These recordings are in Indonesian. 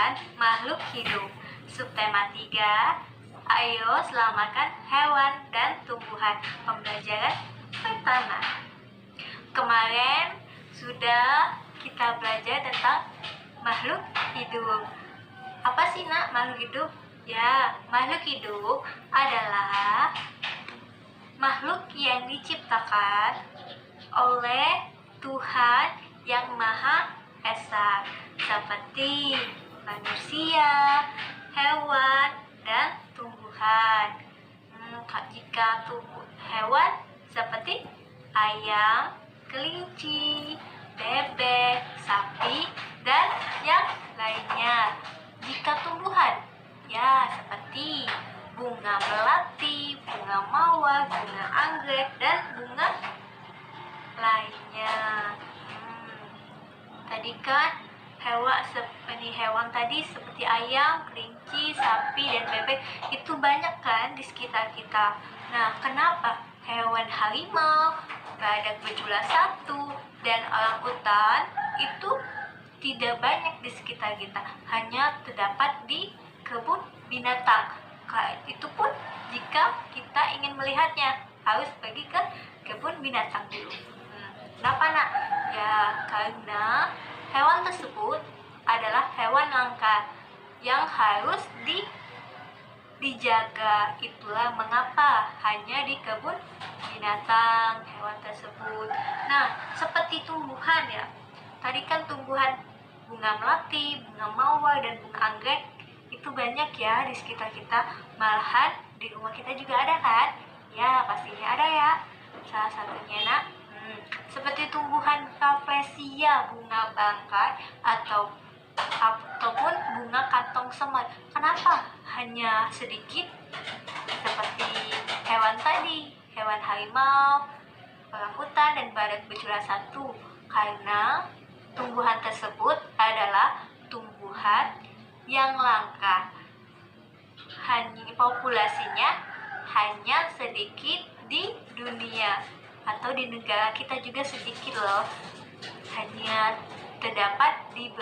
selamatkan makhluk hidup. Subtema 3, ayo selamatkan hewan dan tumbuhan. Pembelajaran pertama. Kemarin sudah kita belajar tentang makhluk hidup. Apa sih nak makhluk hidup? Ya, makhluk hidup adalah makhluk yang diciptakan oleh Tuhan yang Maha Esa, seperti manusia, hewan, dan tumbuhan. Jika hewan seperti ayam, kelinci, bebek, sapi, dan yang lainnya. Jika tumbuhan, ya seperti bunga melati, bunga mawar, bunga anggrek, dan bunga lainnya. Tadi kan hewan tadi seperti ayam, kelinci, sapi, dan bebek itu banyak kan di sekitar kita. Nah, kenapa hewan harimau, badak berjula 1, dan orangutan itu tidak banyak di sekitar kita, hanya terdapat di kebun binatang? Itu pun jika kita ingin melihatnya harus pergi ke kebun binatang dulu. Kenapa nak? Ya karena hewan tersebut adalah hewan langka yang harus dijaga. Itulah mengapa hanya di kebun binatang hewan tersebut. Nah, seperti tumbuhan ya. Tadi kan tumbuhan bunga melati, bunga mawar, dan bunga anggrek itu banyak ya di sekitar kita. Malahan di rumah kita juga ada kan? Ya, pastinya ada ya. Salah satunya nak, seperti tumbuhan rafflesia, bunga bangkai, ataupun bunga kantong semut. Kenapa hanya sedikit seperti hewan tadi, hewan harimau, orangutan, dan badak berjula 1? Karena tumbuhan tersebut adalah tumbuhan yang langka. Populasinya hanya sedikit di dunia, atau di negara kita juga sedikit loh. Hanya terdapat di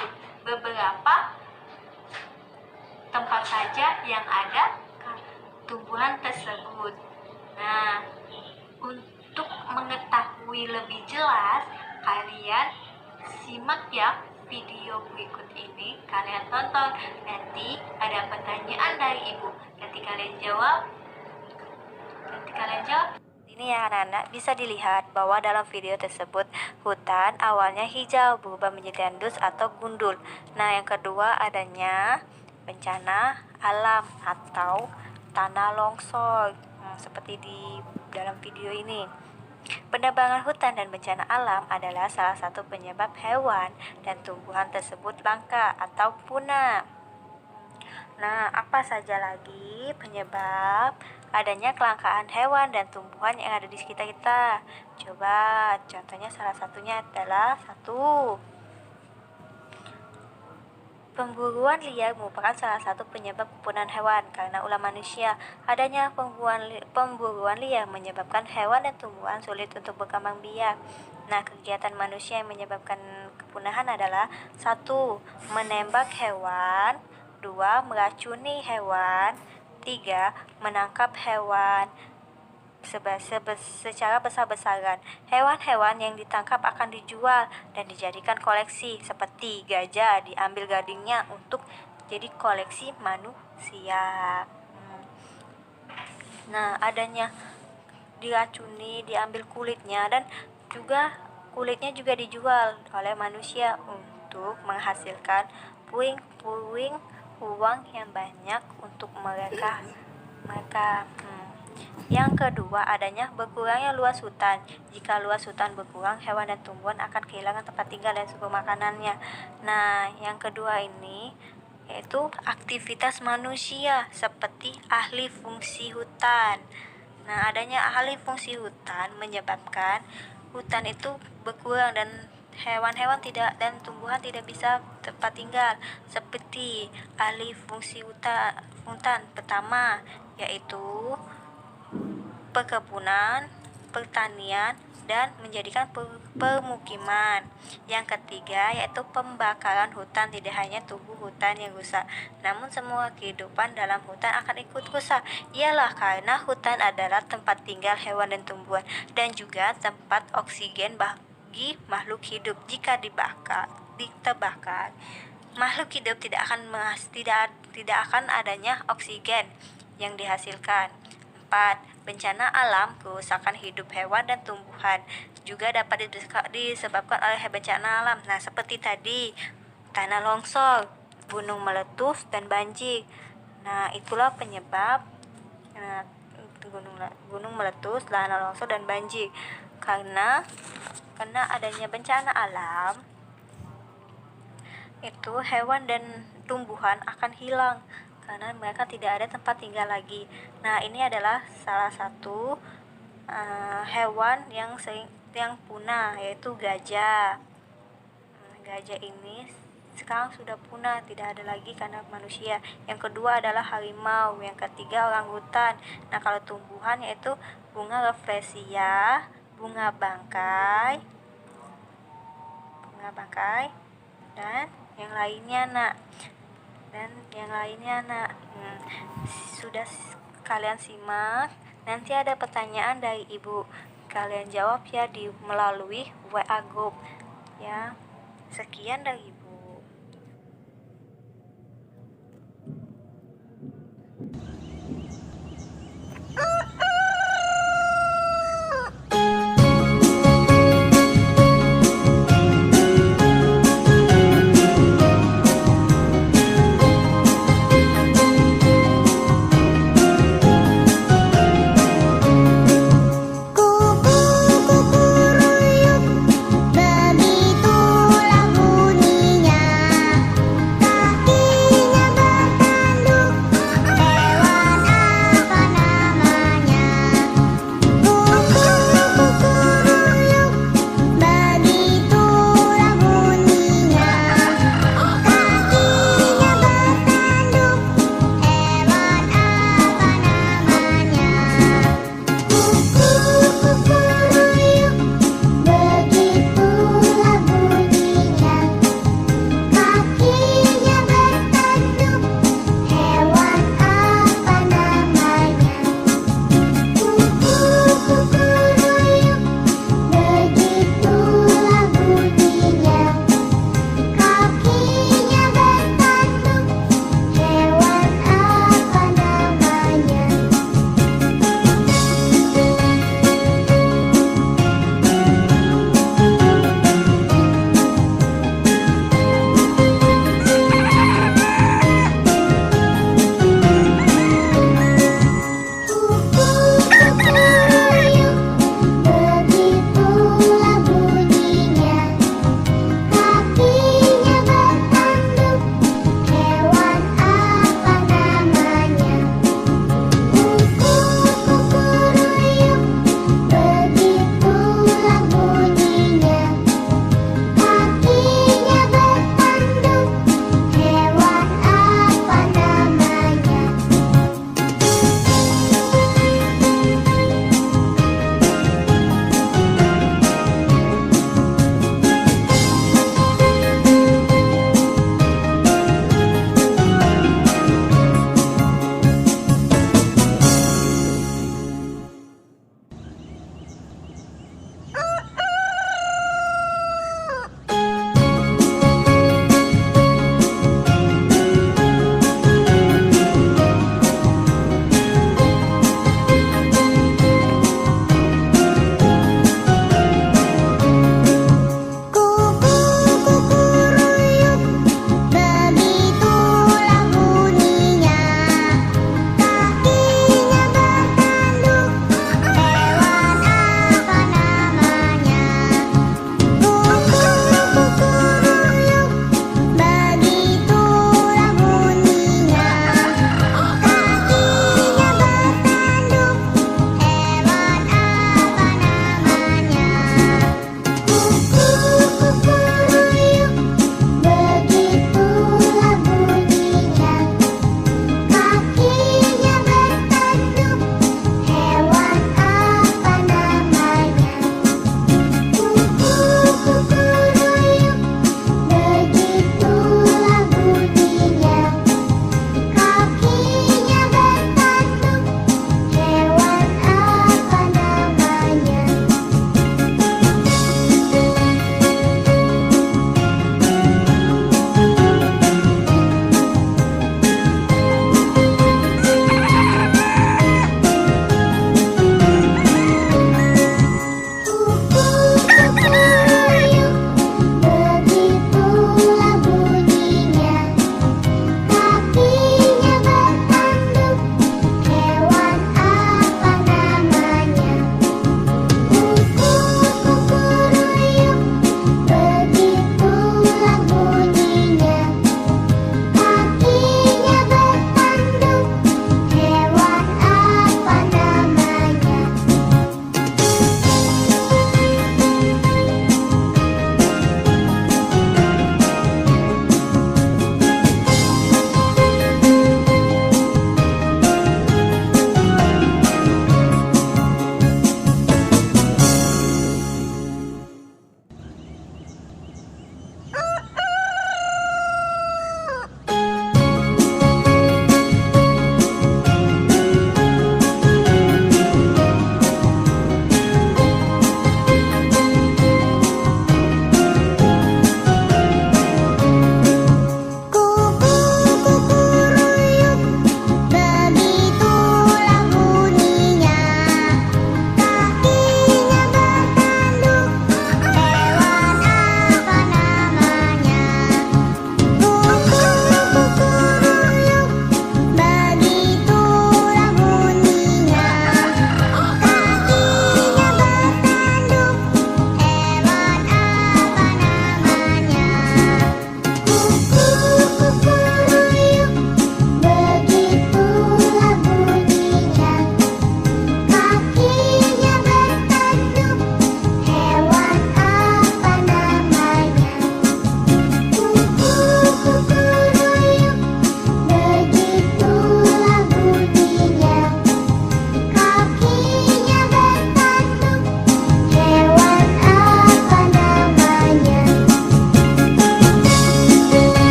beberapa tempat saja yang ada tumbuhan tersebut. Nah, untuk mengetahui lebih jelas, kalian simak ya video berikut ini. Kalian tonton, nanti ada pertanyaan dari ibu. Nanti kalian jawab. Ini ya anak-anak, bisa dilihat bahwa dalam video tersebut hutan awalnya hijau berubah menjadi tandus atau gundul. Nah, yang kedua adanya bencana alam atau tanah longsor, seperti di dalam video ini. Penebangan hutan dan bencana alam adalah salah satu penyebab hewan dan tumbuhan tersebut langka atau punah. Nah, apa saja lagi penyebab adanya kelangkaan hewan dan tumbuhan yang ada di sekitar kita? Coba, contohnya salah satunya adalah 1. Pemburuan liar merupakan salah satu penyebab kepunahan hewan karena ulah manusia. Adanya pemburuan liar menyebabkan hewan dan tumbuhan sulit untuk berkembang biak. Nah, kegiatan manusia yang menyebabkan kepunahan adalah 1. Menembak hewan, 2. Meracuni hewan, 3. Menangkap hewan secara besar-besaran. Hewan-hewan yang ditangkap akan dijual dan dijadikan koleksi, seperti gajah diambil gadingnya untuk jadi koleksi manusia. Nah, adanya diracuni, diambil kulitnya, dan juga kulitnya juga dijual oleh manusia untuk menghasilkan puing-puing uang yang banyak untuk mereka. Yang kedua, adanya berkurangnya luas hutan. Jika luas hutan berkurang, hewan dan tumbuhan akan kehilangan tempat tinggal dan sumber makanannya. Nah, yang kedua ini yaitu aktivitas manusia seperti ahli fungsi hutan. Nah, adanya ahli fungsi hutan menyebabkan hutan itu berkurang dan hewan-hewan dan tumbuhan tidak bisa tempat tinggal. Seperti ahli fungsi hutan pertama yaitu perkebunan, pertanian, dan menjadikan pemukiman. Yang ketiga yaitu pembakaran hutan. Tidak hanya tubuh hutan yang rusak, namun semua kehidupan dalam hutan akan ikut rusak. Ialah karena hutan adalah tempat tinggal hewan dan tumbuhan, dan juga tempat oksigen bagi makhluk hidup. Jika terbakar, makhluk hidup tidak akan adanya oksigen yang dihasilkan. 4. Bencana alam, kerusakan hidup hewan dan tumbuhan juga dapat disebabkan oleh bencana alam. Nah, seperti tadi, tanah longsor, gunung meletus, dan banjir. Nah, itulah penyebab gunung meletus, tanah longsor, dan banjir. Karena adanya bencana alam, itu hewan dan tumbuhan akan hilang karena mereka tidak ada tempat tinggal lagi. Nah, ini adalah salah satu hewan yang punah, yaitu gajah. Gajah ini sekarang sudah punah, tidak ada lagi karena manusia. Yang kedua adalah harimau, yang ketiga orangutan. Nah, kalau tumbuhan yaitu bunga rafflesia, bunga bangkai, dan yang lainnya, Nak. Sudah kalian simak. Nanti ada pertanyaan dari Ibu. Kalian jawab ya melalui WA group. Ya. Sekian dari Ibu.